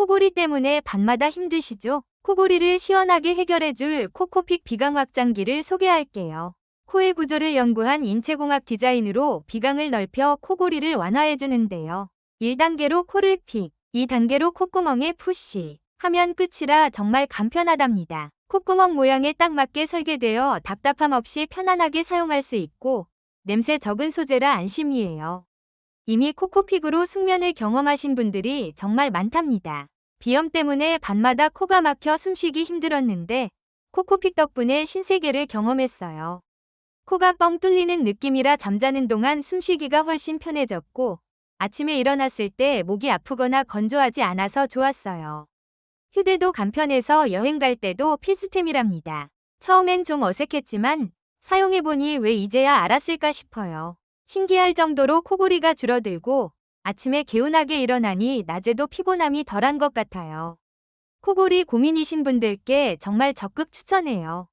코골이 때문에 밤마다 힘드시죠? 코골이를 시원하게 해결해줄 코코픽 비강 확장기를 소개할게요. 코의 구조를 연구한 인체공학 디자인으로 비강을 넓혀 코골이를 완화해주는데요. 1단계로 코를 픽, 2단계로 콧구멍에 푸시 하면 끝이라 정말 간편하답니다. 콧구멍 모양에 딱 맞게 설계되어 답답함 없이 편안하게 사용할 수 있고 냄새 적은 소재라 안심이에요. 이미 코코픽으로 숙면을 경험하신 분들이 정말 많답니다. 비염 때문에 밤마다 코가 막혀 숨쉬기 힘들었는데 코코픽 덕분에 신세계를 경험했어요. 코가 뻥 뚫리는 느낌이라 잠자는 동안 숨쉬기가 훨씬 편해졌고 아침에 일어났을 때 목이 아프거나 건조하지 않아서 좋았어요. 휴대도 간편해서 여행 갈 때도 필수템이랍니다. 처음엔 좀 어색했지만 사용해보니 왜 이제야 알았을까 싶어요. 신기할 정도로 코골이가 줄어들고 아침에 개운하게 일어나니 낮에도 피곤함이 덜한 것 같아요. 코골이 고민이신 분들께 정말 적극 추천해요.